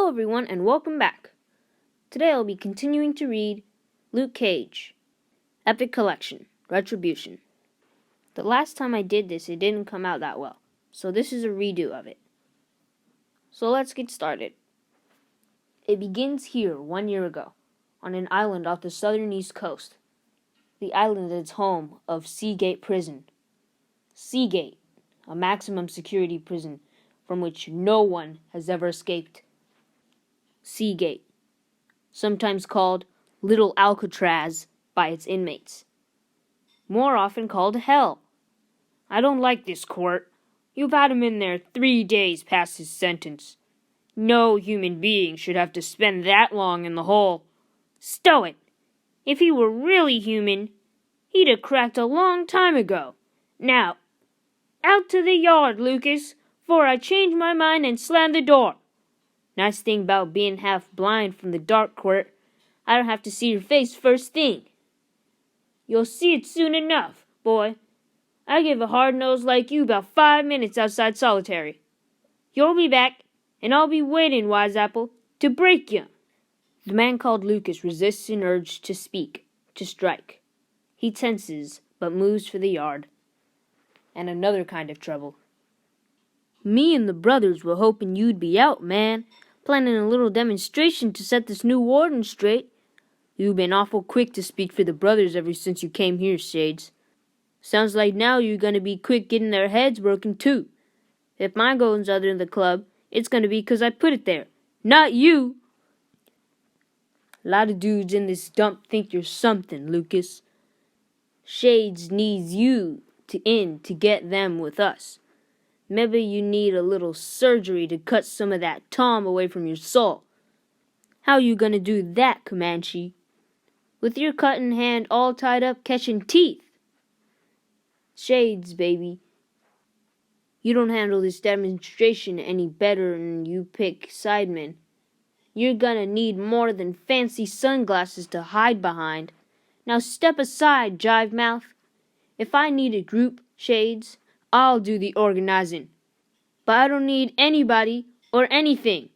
Hello everyone and welcome back. Today I'll be continuing to read Luke Cage, Epic Collection, Retribution. The last time I did this, it didn't come out that well, so this is a redo of it. So let's get started. It begins here 1 year ago, on an island off the southern east coast. The island is home of Seagate Prison. Seagate, a maximum security prison from which no one has ever escaped. Seagate, sometimes called Little Alcatraz by its inmates. More often called Hell. I don't like this court. You've had him in there 3 days past his sentence. No human being should have to spend that long in the hole. Stow it. If he were really human, he'd have cracked a long time ago. Now, out to the yard, Lucas, before I change my mind and slam the door. Nice thing about being half blind from the dark, Quirt. I don't have to see your face first thing. You'll see it soon enough, boy. I give a hard nose like you about 5 minutes outside solitary. You'll be back, and I'll be waiting, Wise Apple, to break you. The man called Lucas resists an urge to speak, to strike. He tenses, but moves for the yard. And another kind of trouble. Me and the brothers were hoping you'd be out, man. Planning a little demonstration to set this new warden straight. You've been awful quick to speak for the brothers ever since you came here, Shades. Sounds like now you're gonna be quick getting their heads broken, too. If mine goes other than the club, it's gonna be 'cause I put it there. Not you! A lot of dudes in this dump think you're something, Lucas. Shades needs you to get them with us. Maybe you need a little surgery to cut some of that Tom away from your soul. How you gonna do that, Comanche? With your cutting hand all tied up catching teeth. Shades, baby. You don't handle this demonstration any better than you pick sidemen. You're gonna need more than fancy sunglasses to hide behind. Now step aside, jive mouth. If I need a group, Shades, I'll do the organizing. But I don't need anybody or anything.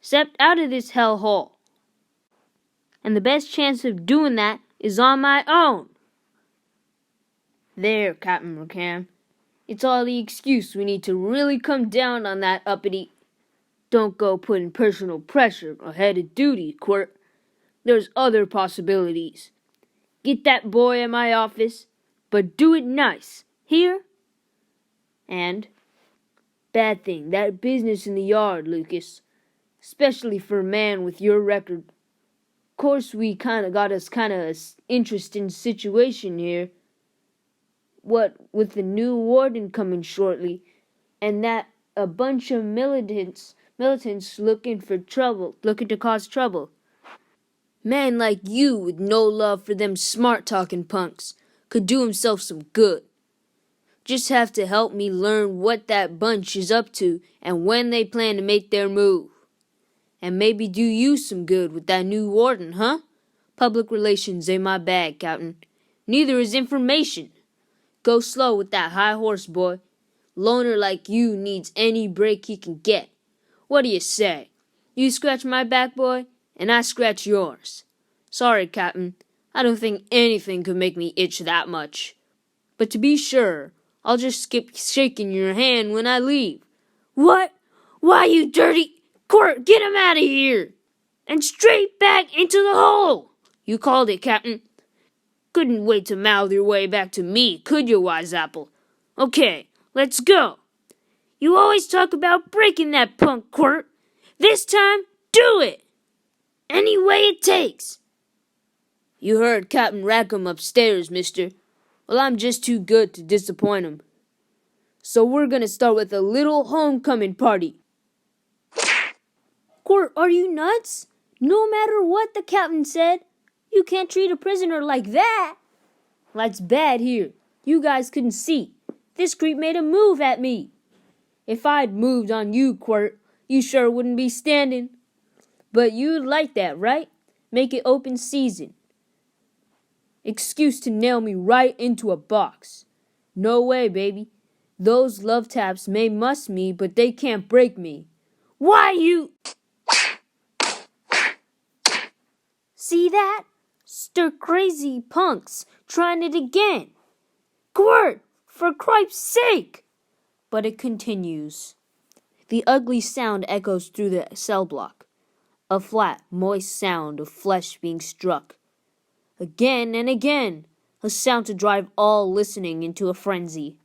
Step out of this hellhole. And the best chance of doing that is on my own. There, Captain McCam. It's all the excuse we need to really come down on that uppity. Don't go putting personal pressure ahead of duty, Quirt. There's other possibilities. Get that boy in my office, but do it nice. Hear? And, bad thing, that business in the yard, Lucas. Especially for a man with your record. Course we got us interesting situation here. What with the new warden coming shortly, and that a bunch of militants looking to cause trouble. Man like you with no love for them smart-talking punks could do himself some good. Just have to help me learn what that bunch is up to and when they plan to make their move. And maybe do you some good with that new warden, huh? Public relations ain't my bag, Captain. Neither is information. Go slow with that high horse, boy. Loner like you needs any break he can get. What do you say? You scratch my back, boy, and I scratch yours. Sorry, Captain. I don't think anything could make me itch that much. But to be sure, I'll just skip shaking your hand when I leave. What? Why, you dirty... Quirt, get him out of here! And straight back into the hole! You called it, Captain. Couldn't wait to mouth your way back to me, could you, Wise Apple? Okay, let's go. You always talk about breaking that punk, Quirt. This time, do it! Any way it takes. You heard Captain Rackham upstairs, mister. Well, I'm just too good to disappoint him. So we're gonna start with a little homecoming party. Quirt, are you nuts? No matter what the captain said, you can't treat a prisoner like that. That's bad here. You guys couldn't see. This creep made a move at me. If I'd moved on you, Quirt, you sure wouldn't be standing. But you'd like that, right? Make it open season. Excuse to nail me right into a box. No way, baby. Those love taps may muss me, but they can't break me. Why you... See that? Stir crazy punks trying it again. Quirt, for Christ's sake! But it continues. The ugly sound echoes through the cell block. A flat, moist sound of flesh being struck. Again and again, a sound to drive all listening into a frenzy.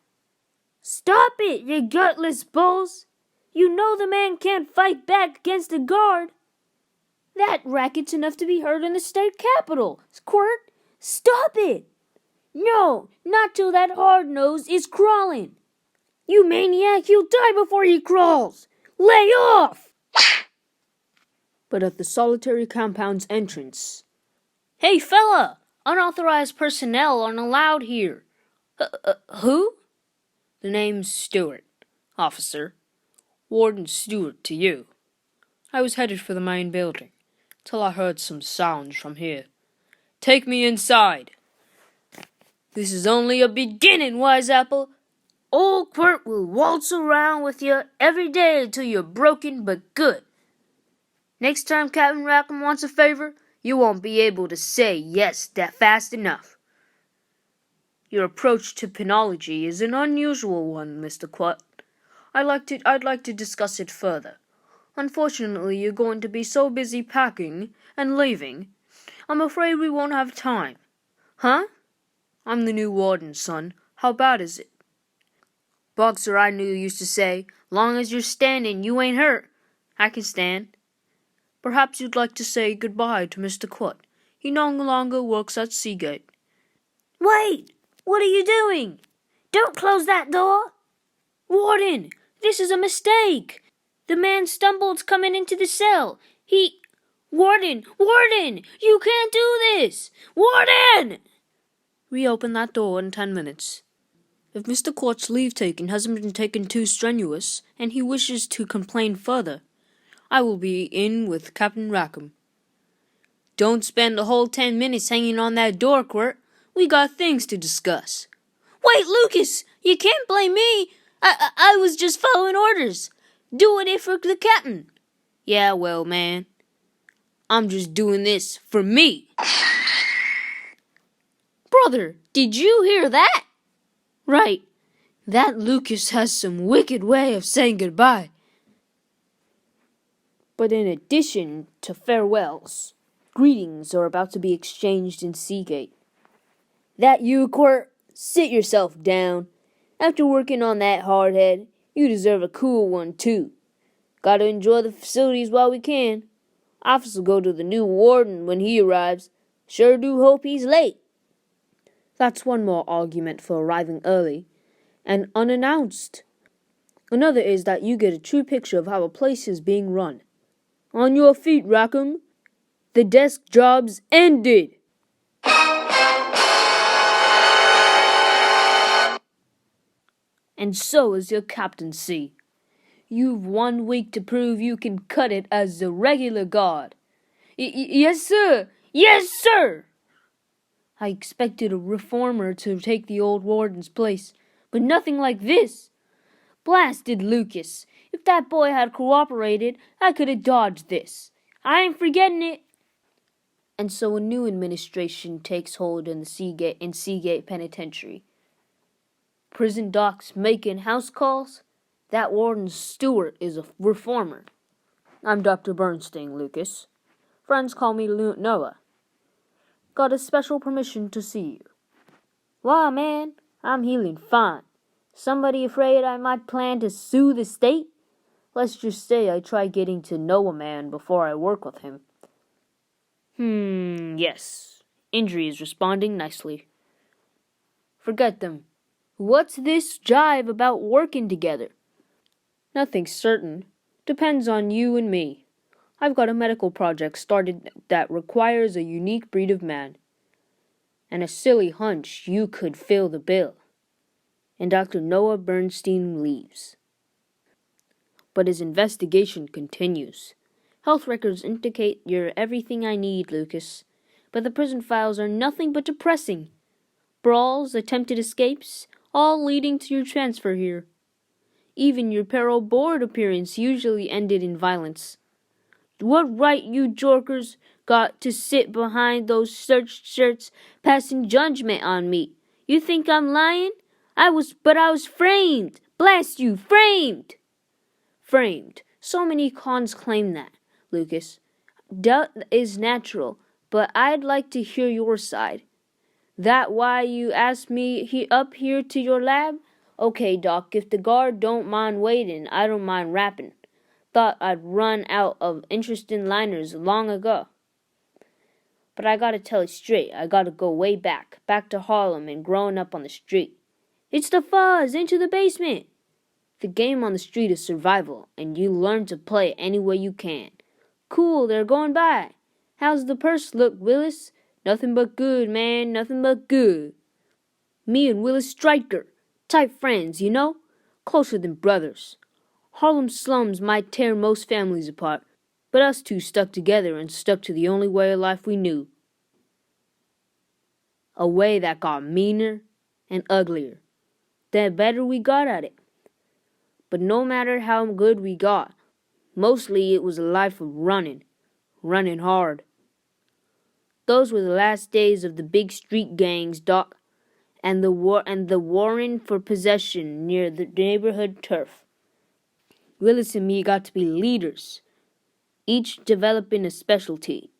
Stop it, you gutless bulls! You know the man can't fight back against a guard. That racket's enough to be heard in the state capitol. Squirt, stop it! No, not till that hard nose is crawling. You maniac, he'll die before he crawls. Lay off! But at the solitary compound's entrance. Hey, fella! Unauthorized personnel aren't allowed here. Who? The name's Stewart, officer. Warden Stewart to you. I was headed for the main building, till I heard some sounds from here. Take me inside. This is only a beginning, Wise Apple. Old Quirt will waltz around with you every day until you're broken but good. Next time Captain Rackham wants a favor, you won't be able to say yes that fast enough. Your approach to penology is an unusual one, Mr. Quirt. I'd like to discuss it further. Unfortunately, you're going to be so busy packing and leaving, I'm afraid we won't have time. Huh? I'm the new warden, son. How bad is it? Boxer I knew used to say, long as you're standing, you ain't hurt. I can stand. Perhaps you'd like to say goodbye to Mr. Quirt. He no longer works at Seagate. Wait! What are you doing? Don't close that door! Warden, this is a mistake. The man stumbled coming into the cell. Warden, you can't do this! Warden! Reopen that door in 10 minutes. If Mr. Quirt's leave-taking hasn't been taken too strenuous, and he wishes to complain further, I will be in with Captain Rackham. Don't spend the whole 10 minutes hanging on that door, Quirt. We got things to discuss. Wait, Lucas! You can't blame me! I was just following orders. Doing it for the captain. Yeah, well, man. I'm just doing this for me. Brother, did you hear that? Right. That Lucas has some wicked way of saying goodbye. But in addition to farewells, greetings are about to be exchanged in Seagate. That you, Quirt? Sit yourself down. After working on that hardhead, you deserve a cool one, too. Gotta enjoy the facilities while we can. Office will go to the new warden when he arrives. Sure do hope he's late. That's one more argument for arriving early and unannounced. Another is that you get a true picture of how a place is being run. On your feet, Rackham. The desk job's ended. And so is your captaincy. You've 1 week to prove you can cut it as a regular guard. Yes, sir! Yes, sir! I expected a reformer to take the old warden's place, but nothing like this. Blasted Lucas! If that boy had cooperated, I could have dodged this. I ain't forgetting it. And so a new administration takes hold in Seagate Penitentiary. Prison docs making house calls? That Warden Stewart is a reformer. I'm Dr. Bernstein, Lucas. Friends call me Noah. Got a special permission to see you. Why, man, I'm healing fine. Somebody afraid I might plan to sue the state? Let's just say I try getting to know a man before I work with him. Yes. Injury is responding nicely. Forget them. What's this jive about working together? Nothing's certain. Depends on you and me. I've got a medical project started that requires a unique breed of man. And a silly hunch you could fill the bill. And Dr. Noah Bernstein leaves. But his investigation continues. Health records indicate you're everything I need, Lucas. But the prison files are nothing but depressing. Brawls, attempted escapes, all leading to your transfer here. Even your parole board appearance usually ended in violence. What right you jorkers got to sit behind those search shirts passing judgment on me? You think I'm lying? I was framed. Blast you, framed. Framed. So many cons claim that, Lucas. Doubt is natural, but I'd like to hear your side. That why you asked me up here to your lab? Okay, Doc, if the guard don't mind waiting, I don't mind rapping. Thought I'd run out of interesting liners long ago. But I gotta tell you straight, I gotta go way back to Harlem and growing up on the street. It's the fuzz, into the basement. The game on the street is survival, and you learn to play any way you can. Cool, they're going by. How's the purse look, Willis? Nothing but good, man, nothing but good. Me and Willis Stryker, tight friends, you know? Closer than brothers. Harlem slums might tear most families apart, but us two stuck together and stuck to the only way of life we knew. A way that got meaner and uglier, the better we got at it. But no matter how good we got, mostly it was a life of running hard. Those were the last days of the big street gangs, Doc, and the warring for possession near the neighborhood turf. Willis and me got to be leaders, each developing a specialty.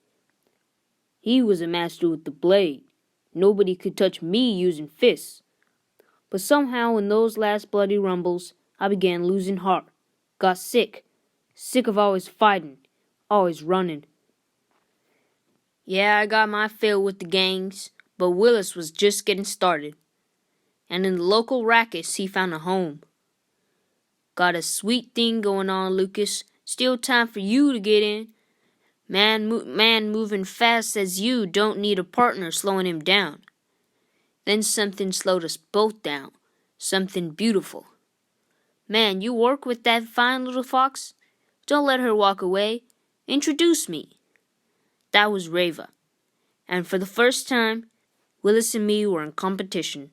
He was a master with the blade. Nobody could touch me using fists. But somehow in those last bloody rumbles, I began losing heart. Got sick of always fighting, always running. Yeah, I got my fill with the gangs, but Willis was just getting started. And in the local rackets, he found a home. Got a sweet thing going on, Lucas. Still time for you to get in. Man moving fast as you don't need a partner slowing him down. Then something slowed us both down. Something beautiful. Man, you work with that fine little fox? Don't let her walk away. Introduce me. That was Reva. And for the first time, Willis and me were in competition.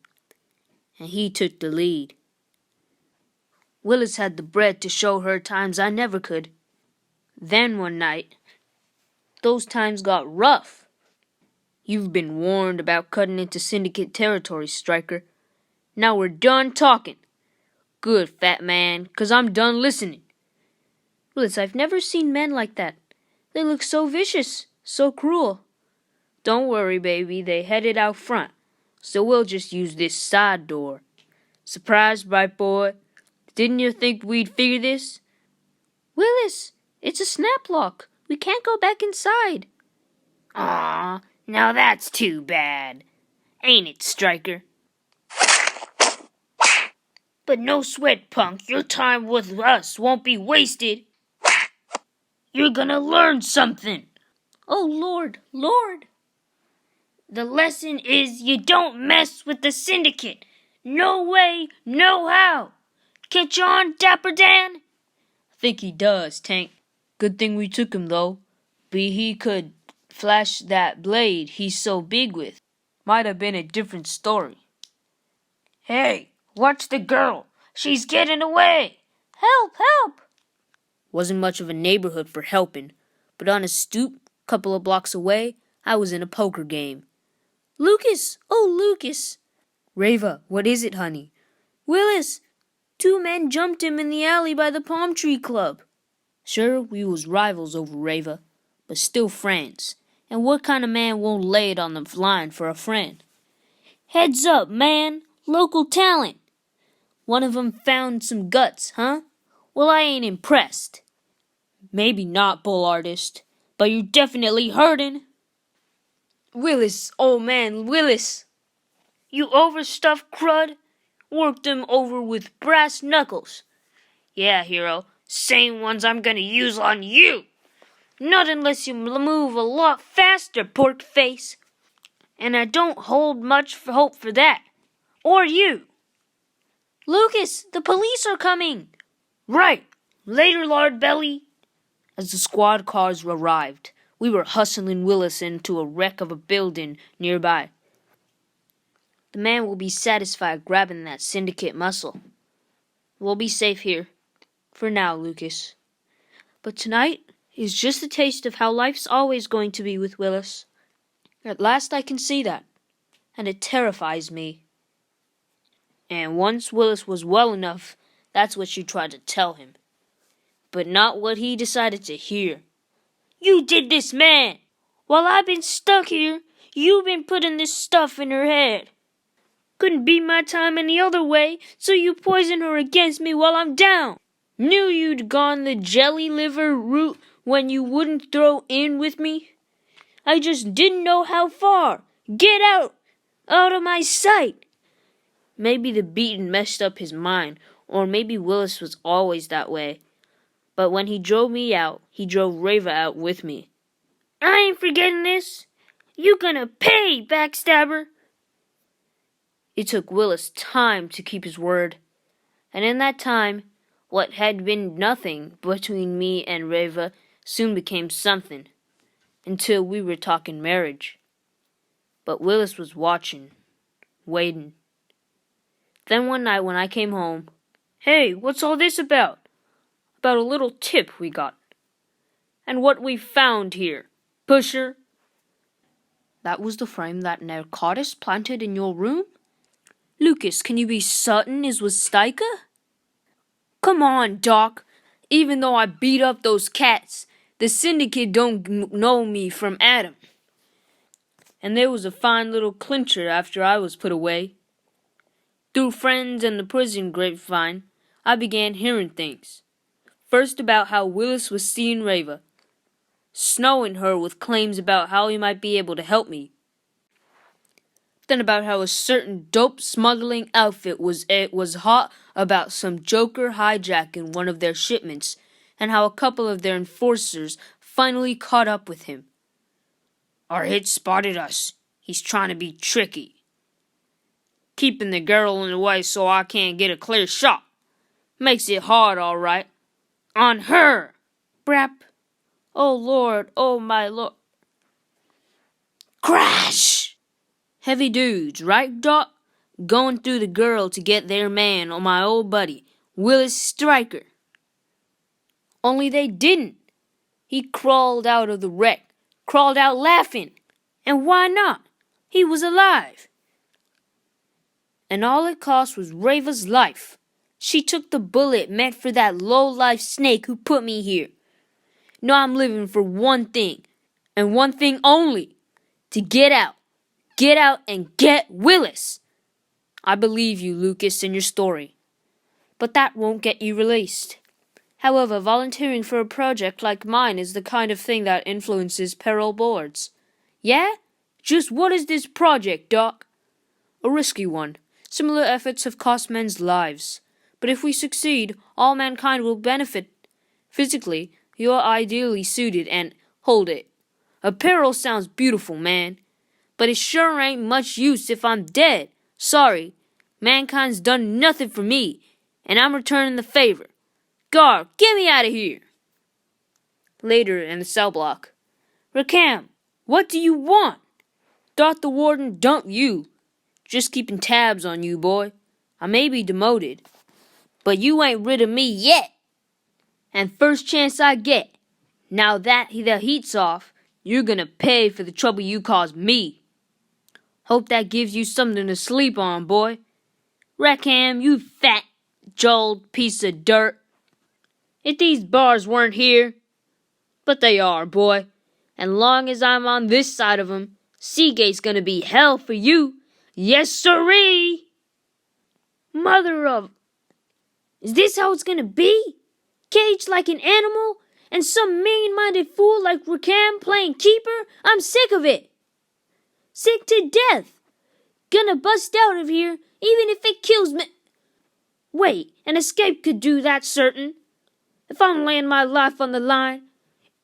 And he took the lead. Willis had the bread to show her times I never could. Then one night, those times got rough. You've been warned about cutting into syndicate territory, Stryker. Now we're done talking. Good, fat man, 'cause I'm done listening. Willis, I've never seen men like that. They look so vicious, so cruel. Don't worry, baby, they headed out front, so we'll just use this side door. Surprise, bright boy. Didn't you think we'd figure this? Willis, it's a snap lock. We can't go back inside. Aw, now that's too bad. Ain't it, Stryker? But no sweat, punk. Your time with us won't be wasted. You're gonna learn something. Oh, Lord. The lesson is you don't mess with the syndicate. No way, no how. Catch on, Dapper Dan? I think he does, Tank. Good thing we took him, though. Be he could flash that blade he's so big with. Might have been a different story. Hey, watch the girl. She's getting away. Help! Wasn't much of a neighborhood for helping, but on a stoop, couple of blocks away, I was in a poker game. Lucas! Oh, Lucas! Reva, what is it, honey? Willis! 2 men jumped him in the alley by the Palm Tree Club. Sure, we was rivals over Reva, but still friends. And what kind of man won't lay it on the line for a friend? Heads up, man! Local talent! One of 'em found some guts, huh? Well, I ain't impressed. Maybe not, bull artist, but you're definitely hurting. Willis, old man, Willis! You overstuffed crud! Worked him over with brass knuckles. Yeah, hero, same ones I'm gonna use on you. Not unless you move a lot faster, pork face. And I don't hold much hope for that. Or you. Lucas, the police are coming. Right. Later, Lord Belly. As the squad cars arrived, we were hustling Willis into a wreck of a building nearby. The man will be satisfied grabbing that syndicate muscle. We'll be safe here. For now, Lucas. But tonight, is just a taste of how life's always going to be with Willis. At last I can see that, and it terrifies me. And once Willis was well enough, that's what you tried to tell him. But not what he decided to hear. You did this, man! While I've been stuck here, you've been putting this stuff in her head. Couldn't beat my time any other way, so you poisoned her against me while I'm down. Knew you'd gone the jelly liver route when you wouldn't throw in with me. I just didn't know how far. Get out! Out of my sight! Maybe the beating messed up his mind, or maybe Willis was always that way. But when he drove me out, he drove Rava out with me. I ain't forgetting this. You gonna pay, backstabber! It took Willis time to keep his word. And in that time, what had been nothing between me and Rava soon became something, until we were talking marriage. But Willis was watching, waiting. Then one night when I came home, "Hey, what's all this about?" "About a little tip we got. And what we found here, pusher." "That was the frame that narcotics planted in your room? Lucas, can you be certain it was Stika?" "Come on, Doc. Even though I beat up those cats, the syndicate don't know me from Adam. And there was a fine little clincher after I was put away. Through friends and the prison grapevine, I began hearing things. First about how Willis was seeing Rava, snowing her with claims about how he might be able to help me. Then about how a certain dope smuggling outfit was hot about some joker hijacking one of their shipments, and how a couple of their enforcers finally caught up with him. Our hit spotted us. He's trying to be tricky. Keeping the girl in the way so I can't get a clear shot. Makes it hard, all right. On her! Brap. Oh, Lord. Oh, my Lord. Crash! Heavy dudes, right, Doc? Going through the girl to get their man or my old buddy, Willis Stryker. Only they didn't. He crawled out of the wreck, crawled out laughing. And why not? He was alive. And all it cost was Rava's life. She took the bullet meant for that low-life snake who put me here. Now I'm living for one thing, and one thing only. To get out. Get out and get Willis. I believe you, Lucas, in your story. But that won't get you released. However, volunteering for a project like mine is the kind of thing that influences parole boards. Yeah? Just what is this project, Doc? A risky one. Similar efforts have cost men's lives. But if we succeed, all mankind will benefit. Physically, you're ideally suited and, hold it, a parole sounds beautiful, man. But it sure ain't much use if I'm dead. Sorry, mankind's done nothing for me, and I'm returning the favor. Guard, get me out of here. Later in the cell block. Rakam, what do you want? Thought the warden dumped you. Just keeping tabs on you, boy. I may be demoted, but you ain't rid of me yet. And first chance I get, now that the heat's off, you're gonna pay for the trouble you caused me. Hope that gives you something to sleep on, boy. Rackham, you fat, jowled piece of dirt. If these bars weren't here, but they are, boy. And long as I'm on this side of 'em, Seagate's gonna be hell for you. Yes, sirree! Mother of... Is this how it's gonna be? Caged like an animal? And some mean-minded fool like Rackham playing keeper? I'm sick of it. Sick to death. Gonna bust out of here, even if it kills me. Wait, an escape could do that, certain. If I'm laying my life on the line,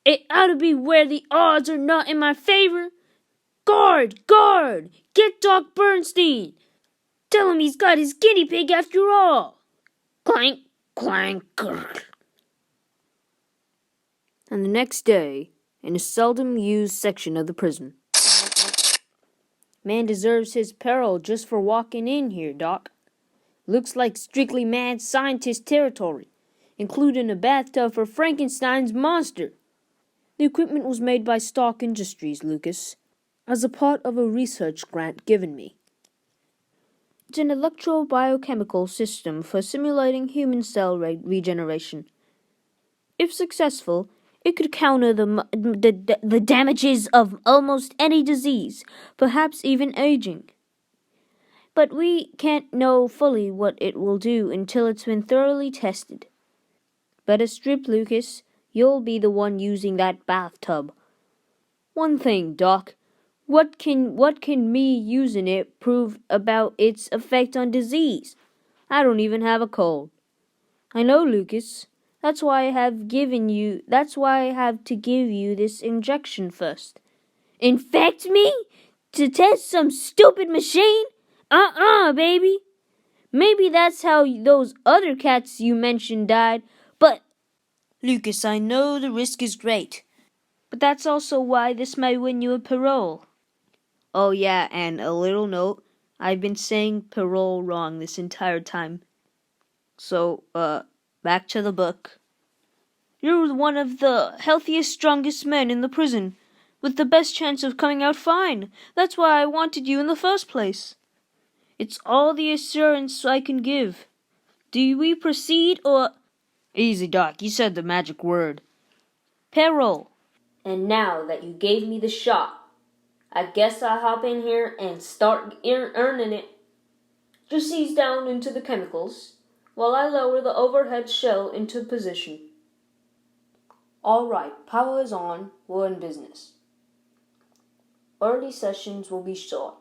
it ought to be where the odds are not in my favor. Guard! Guard! Get Doc Bernstein! Tell him he's got his guinea pig after all. Clank, clank, grr. And the next day, in a seldom used section of the prison. Man deserves his peril just for walking in here, Doc. Looks like strictly mad scientist territory, including a bathtub for Frankenstein's monster. The equipment was made by Stark Industries, Lucas, as a part of a research grant given me. It's an electro-biochemical system for simulating human cell regeneration. If successful, it could counter the damages of almost any disease, perhaps even aging. But we can't know fully what it will do until it's been thoroughly tested. Better strip, Lucas. You'll be the one using that bathtub. One thing, Doc. What can me using it prove about its effect on disease? I don't even have a cold. I know, Lucas. That's why I have to give you this injection first. Infect me? To test some stupid machine? Baby. Maybe that's how those other cats you mentioned died, but... Lucas, I know the risk is great, but that's also why this might win you a parole. Oh yeah, and a little note, I've been saying parole wrong this entire time. So, back to the book. You're one of the healthiest, strongest men in the prison, with the best chance of coming out fine. That's why I wanted you in the first place. It's all the assurance I can give. Do we proceed or... Easy, Doc. You said the magic word. Parole. And now that you gave me the shot, I guess I'll hop in here and start earning it. Just ease down into the chemicals, while I lower the overhead shell into position. All right, power is on. We're in business. Early sessions will be short.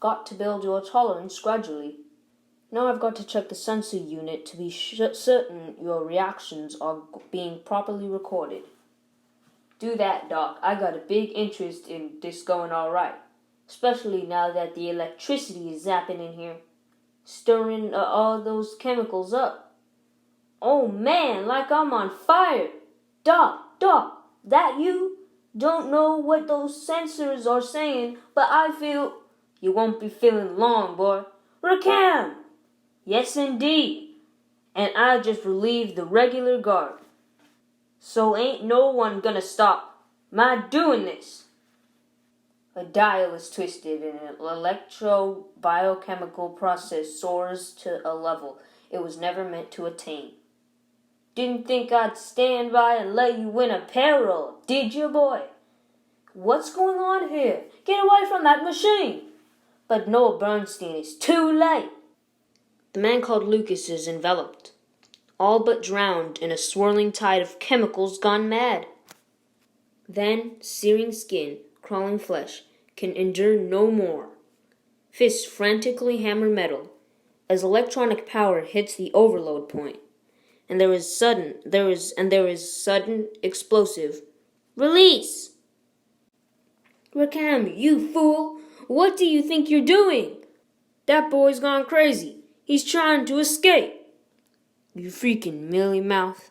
Got to build your tolerance gradually. Now I've got to check the sensor unit to be certain your reactions are being properly recorded. Do that, Doc. I got a big interest in this going all right, especially now that the electricity is zapping in here, stirring all those chemicals up. Oh man, like I'm on fire. Doc, that you? Don't know what those sensors are saying, but I feel... You won't be feeling long, boy. Rakam! Yes, indeed. And I just relieved the regular guard. So ain't no one gonna stop my doing this. A dial is twisted and an electro-biochemical process soars to a level it was never meant to attain. Didn't think I'd stand by and let you win a parole, did you, boy? What's going on here? Get away from that machine! But Noah Bernstein is too late. The man called Lucas is enveloped, all but drowned in a swirling tide of chemicals gone mad. Then, searing skin, crawling flesh, can endure no more. Fists frantically hammer metal as electronic power hits the overload point, and there is sudden explosive release. Rakam, you fool! What do you think you're doing? That boy's gone crazy. He's trying to escape. You freaking mealy mouth.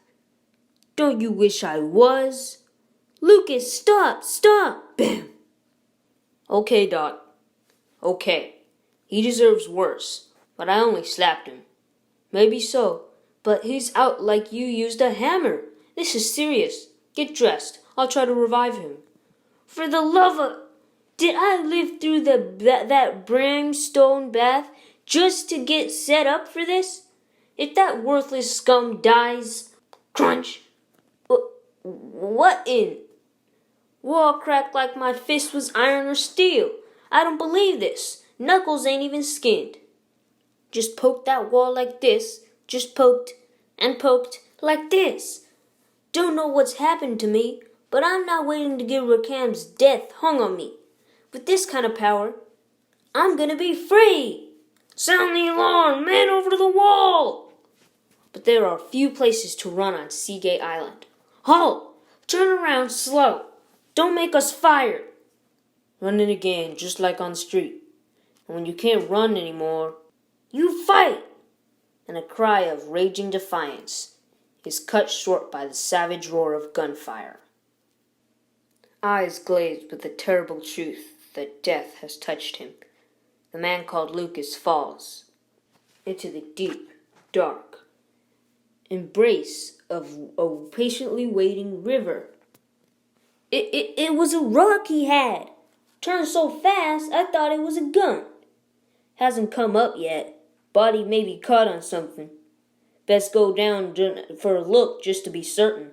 Don't you wish I was? Lucas, stop! Bam! Okay, Doc. Okay. He deserves worse, but I only slapped him. Maybe so, but he's out like you used a hammer. This is serious. Get dressed. I'll try to revive him. For the love of... Did I live through that brimstone bath just to get set up for this? If that worthless scum dies... Crunch! What in? Wall cracked like my fist was iron or steel. I don't believe this. Knuckles ain't even skinned. Just poked that wall like this. Just poked and poked like this. Don't know what's happened to me, but I'm not waiting to get Rakam's death hung on me. With this kind of power, I'm gonna be free. Sound the alarm, man over to the wall. But there are few places to run on Seagate Island. Halt! Turn around slow. Don't make us fire. Run it again, just like on the street. And when you can't run anymore, you fight. And a cry of raging defiance is cut short by the savage roar of gunfire. Eyes glazed with the terrible truth that death has touched him, the man called Lucas falls into the deep, dark embrace of a patiently waiting river. It was a rock he had. Turned so fast, I thought it was a gun. Hasn't come up yet. Body may be caught on something. Best go down for a look just to be certain.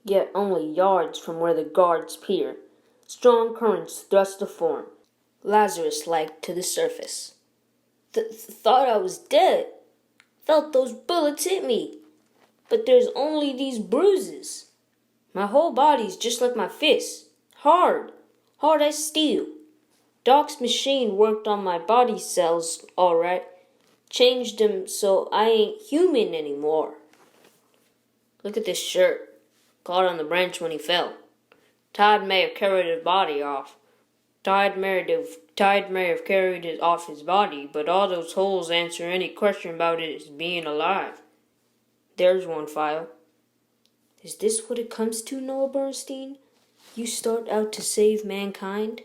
Yet only yards from where the guards peer, strong currents thrust the form, Lazarus-like to the surface. Thought I was dead. Felt those bullets hit me. But there's only these bruises. My whole body's just like my fists. Hard as steel. Doc's machine worked on my body cells all right. Changed them so I ain't human anymore. Look at this shirt. Caught on the branch when he fell. Tide may have carried his body off. Tide may have carried it off his body, but all those holes answer any question about it as being alive. There's one file. Is this what it comes to, Noah Bernstein? You start out to save mankind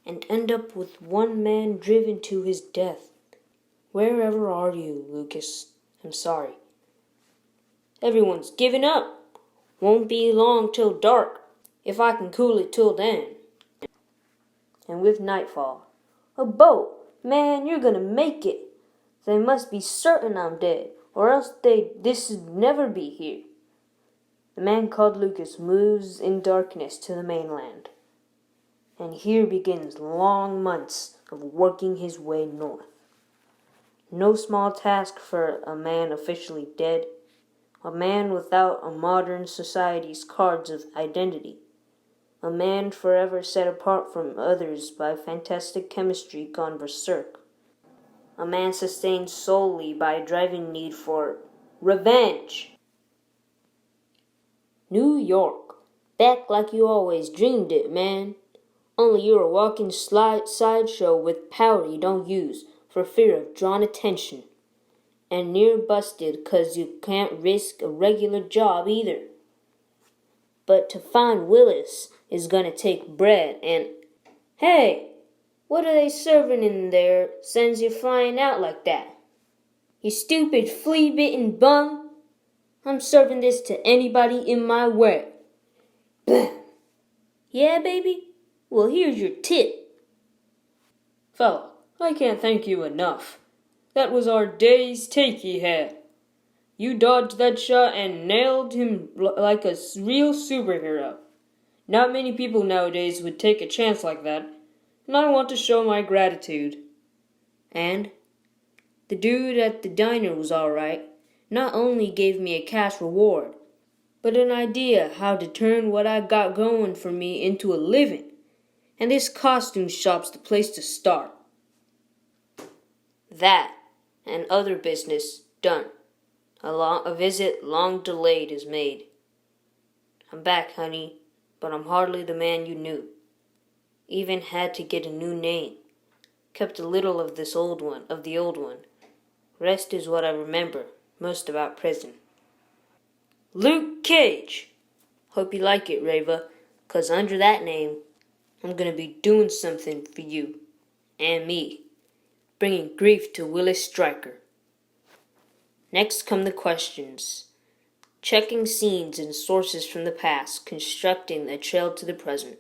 and end up with one man driven to his death. Wherever are you, Lucas? I'm sorry. Everyone's given up. Won't be long till dark, if I can cool it till then. And with nightfall, a boat! Man, you're gonna make it. They must be certain I'm dead, or else this'd never be here. The man called Lucas moves in darkness to the mainland. And here begins long months of working his way north. No small task for a man officially dead. A man without a modern society's cards of identity. A man forever set apart from others by fantastic chemistry gone berserk. A man sustained solely by a driving need for revenge. New York. Back like you always dreamed it, man. Only you're a walking sideshow with power you don't use for fear of drawing attention. And near busted 'cause you can't risk a regular job either. But to find Willis is gonna take bread and... Hey, what are they serving in there sends you flying out like that? You stupid flea-bitten bum. I'm serving this to anybody in my way. Blam! Yeah, baby? Well, here's your tip. Fella, I can't thank you enough. That was our day's take he had. You dodged that shot and nailed him like a real superhero. Not many people nowadays would take a chance like that, and I want to show my gratitude. And the dude at the diner was all right. Not only gave me a cash reward, but an idea how to turn what I got going for me into a living. And this costume shop's the place to start. That and other business done. A visit long delayed is made. I'm back, honey, but I'm hardly the man you knew. Even had to get a new name. Kept a little of the old one. Rest is what I remember most about prison. Luke Cage. Hope you like it, Reva, 'cause under that name, I'm gonna be doing something for you and me, bringing grief to Willis Stryker. Next come the questions. Checking scenes and sources from the past, constructing a trail to the present.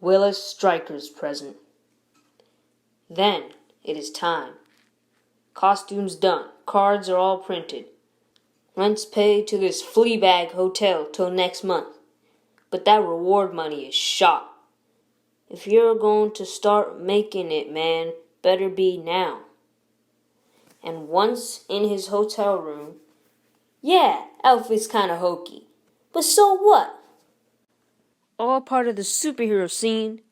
Willis Stryker's present. Then it is time. Costumes done. Cards are all printed. Rent's paid to this fleabag hotel till next month. But that reward money is shot. If you're going to start making it, man, better be now. And once in his hotel room, yeah, outfit's kinda hokey. But so what? All part of the superhero scene.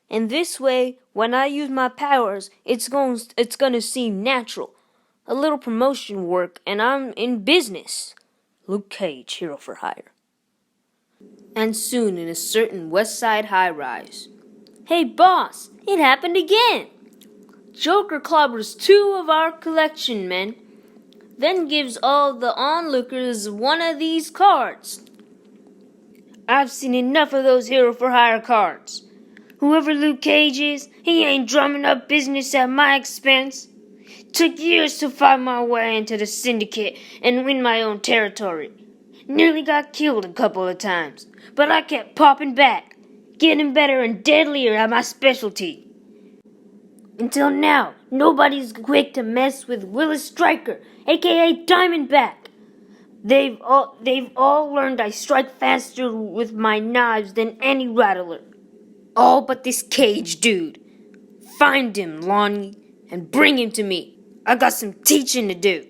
And this way, when I use my powers, it's gonna seem natural. A little promotion work, and I'm in business. Luke Cage, hero for hire. And soon in a certain West Side high-rise. Hey, boss, it happened again. Joker clobbers 2 of our collection men, then gives all the onlookers one of these cards. I've seen enough of those hero for hire cards. Whoever Luke Cage is, he ain't drumming up business at my expense. Took years to find my way into the syndicate and win my own territory. nearly got killed a couple of times, but I kept popping back, getting better and deadlier at my specialty. Until now, nobody's quick to mess with Willis Stryker, aka Diamondback. They've all learned I strike faster with my knives than any rattler. All but this Cage dude. Find him, Lonnie, and bring him to me. I got some teaching to do.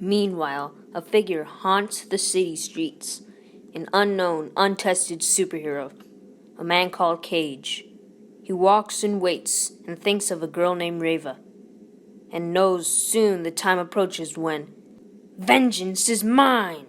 Meanwhile, a figure haunts the city streets. An unknown, untested superhero. A man called Cage. He walks and waits and thinks of a girl named Reva. And knows soon the time approaches when vengeance is mine.